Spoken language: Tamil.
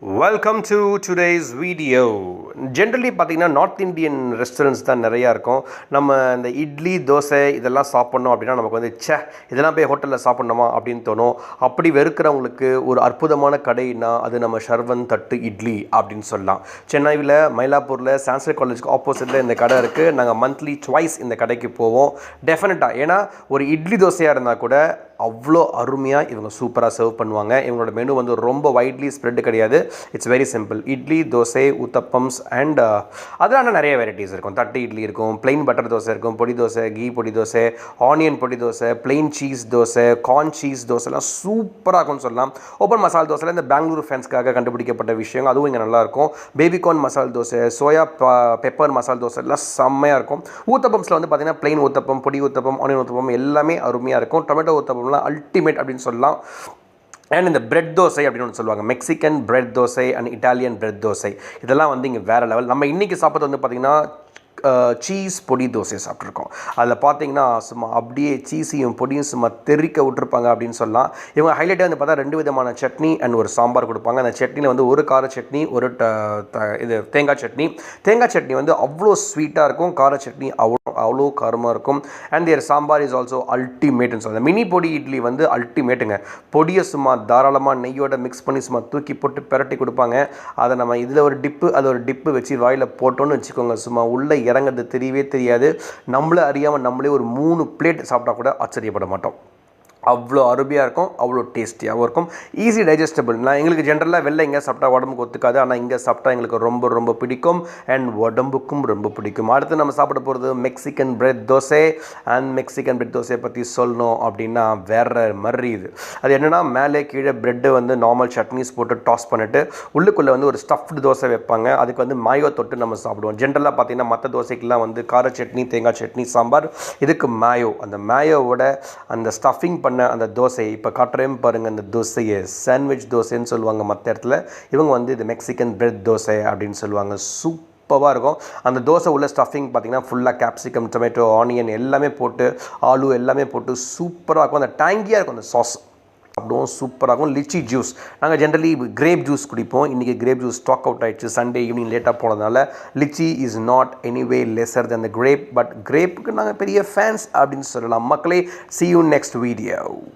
Welcome to today's video. Generally பார்த்திங்கன்னா நார்த் இந்தியன் ரெஸ்டாரண்ட்ஸ் தான் நிறையா இருக்கும். நம்ம இந்த இட்லி தோசை இதெல்லாம் சாப்பிட்ணும் அப்படின்னா நமக்கு வந்து இதெல்லாம் போய் ஹோட்டலில் சாப்பிட்ணுமா அப்படின்னு தோணும். அப்படி வெறுக்கிறவங்களுக்கு ஒரு அற்புதமான கடைன்னா அது நம்ம ஷர்வன் தட்டு இட்லி அப்படின்னு சொல்லலாம். சென்னையில் மயிலாப்பூரில் சான்ஸ்கிரிட் காலேஜுக்கு ஆப்போசிட்டில் இந்த கடை இருக்குது. நாங்கள் மந்த்லி ட்வைஸ் இந்த கடைக்கு போவோம் டெஃபினட்டாக. ஏன்னா ஒரு இட்லி தோசையாக இருந்தால் கூட அவ்வளோ அருமையாக இவங்க சூப்பராக சர்வ் பண்ணுவாங்க. இவங்களோட மெனு வந்து ரொம்ப வைட்லி ஸ்ப்ரெட் கிடையாது. It's very simple. Idli dosa ஊத்தப்பம்ஸ் அண்ட் அதெல்லாம் நிறைய வெரைட்டிஸ் இருக்கும். தட்டு இட்லி இருக்கும், பிளெயின் பட்டர் தோசை இருக்கும், பொடி தோசை, கீ பொடி dosa, onion podi dosa, plain cheese dosa, corn cheese தோசைலாம் சூப்பராக இருக்கும்னு சொல்லலாம். ஓப்பன் மசால் தோசையில் இந்த பெங்களூர் ஃபேன்ஸ்க்காக கண்டுபிடிக்கப்பட்ட விஷயம், அதுவும் இங்கே நல்லாயிருக்கும். பேபிகார்ன் மசால் தோசை, சோயா பெப்பர் மசால் தோசை எல்லாம் செம்மையாக இருக்கும். ஊத்தப்பம்ஸில் வந்து பார்த்திங்கன்னா பிளெயின் ஊத்தப்பம், பொடி ஊத்தப்பம், ஆனியன் ஊத்தப்பம் எல்லாமே அருமையாக இருக்கும். டொமேட்டோ ஊத்தப்பம் அல்டிமேட் அப்படின்னு சொல்லலாம். அண்ட் இந்த பிரெட் தோசை அப்படின்னு ஒன்று சொல்லுவாங்க, Mexican bread dosa and Italian bread dosa, இதெல்லாம் வந்து இங்கே வேறு லெவல். நம்ம இன்றைக்கி சாப்பிட்றது வந்து பார்த்திங்கன்னா சீஸ் பொடி தோசை சாப்பிட்ருக்கோம். அதில் பார்த்தீங்கன்னா சும்மா அப்படியே சீஸையும் பொடியும் சும்மா தெறிக்க விட்டுருப்பாங்க அப்படின்னு சொல்லலாம். இவங்க ஹைலைட்டாக வந்து பார்த்தா 2 விதமான சட்னி அண்ட் ஒரு சாம்பார் கொடுப்பாங்க. அந்த சட்னியில் வந்து ஒரு கார சட்னி, ஒரு இது தேங்காய் சட்னி. தேங்காய் சட்னி வந்து அவ்வளோ ஸ்வீட்டாக இருக்கும், கார சட்னி அவ்வளோ காரமாக இருக்கும். And there sambar is also அல்டிமேட்னு சொல்லுவாங்க. மினி பொடி இட்லி வந்து அல்டிமேட்டுங்க. பொடியை சும்மா தாராளமாக நெய்யோட மிக்ஸ் பண்ணி சும்மா தூக்கி போட்டு பிரட்டி கொடுப்பாங்க. அதை நம்ம இதில் ஒரு டிப்பு அது ஒரு டிப்பு வச்சு வாயில் போட்டோன்னு வச்சுக்கோங்க, சும்மா உள்ளே இறங்கிறது தெரியவே தெரியாது. நம்மளே அறியாமல் நம்மளே ஒரு 3 பிளேட் சாப்பிட்டா கூட ஆச்சரியப்பட மாட்டோம். அவ்வளோ அருமையாக இருக்கும், அவ்வளோ டேஸ்டியாகவும் இருக்கும், ஈஸி டைஜஸ்டபிள். எங்களுக்கு ஜென்ரலாக வெளில இங்கே சாப்பிட்டா உடம்புக்கு ஒத்துக்காது, ஆனால் இங்கே சாப்பிட்டா எங்களுக்கு ரொம்ப ரொம்ப பிடிக்கும் அண்ட் உடம்புக்கும் ரொம்ப பிடிக்கும். அடுத்து நம்ம சாப்பிட போகிறது Mexican bread dosa. And Mexican bread தோசையை பற்றி சொல்லணும் அப்படின்னா வேறு மாதிரி இது. அது என்னென்னா மேலே கீழே ப்ரெட்டு வந்து நார்மல் சட்னிஸ் போட்டு டாஸ் பண்ணிவிட்டு உள்ளுக்குள்ளே வந்து ஒரு ஸ்டஃப்டு தோசை வைப்பாங்க. அதுக்கு வந்து மாயோ தொட்டு நம்ம சாப்பிடுவோம். ஜென்ரலாக பார்த்தீங்கன்னா மற்ற தோசைக்கெலாம் வந்து கார சட்னி, தேங்காய் சட்னி, சாம்பார். இதுக்கு மாயோ, அந்த மாயோவோட அந்த ஸ்டஃபிங் பண்ண அந்த தோசை இப்போ காட்டுறேன் பாருங்கள். அந்த தோசையை சாண்ட்விச் தோசைன்னு சொல்லுவாங்க மற்ற இடத்துல. இவங்க வந்து இது மெக்சிகன் பிரெட் தோசை அப்படின்னு சொல்லுவாங்க. சூப்பராக இருக்கும். அந்த தோசை உள்ள ஸ்டஃபிங் பார்த்திங்கன்னா ஃபுல்லாக கேப்சிகம், டொமேட்டோ, ஆனியன் எல்லாமே போட்டு, ஆலு எல்லாமே போட்டு சூப்பராக இருக்கும். அந்த டேங்கியாக இருக்கும் அந்த சாஸ், சாப்பிடுவோம், சூப்பராக இருக்கும். லிச்சி ஜூஸ், நாங்கள் ஜென்ரலி கிரேப் ஜூஸ் குடிப்போம். இன்றைக்கி கிரேப் ஜூஸ் ஸ்டாக் அவுட் ஆகிடுச்சு. சண்டே ஈவினிங் லேட்டாக போனதுனால litchi is not anyway lesser then the grape. But கிரேப்புக்கு நாங்கள் பெரிய ஃபேன்ஸ் அப்படின்னு சொல்லலாம். மக்களே, see you next video.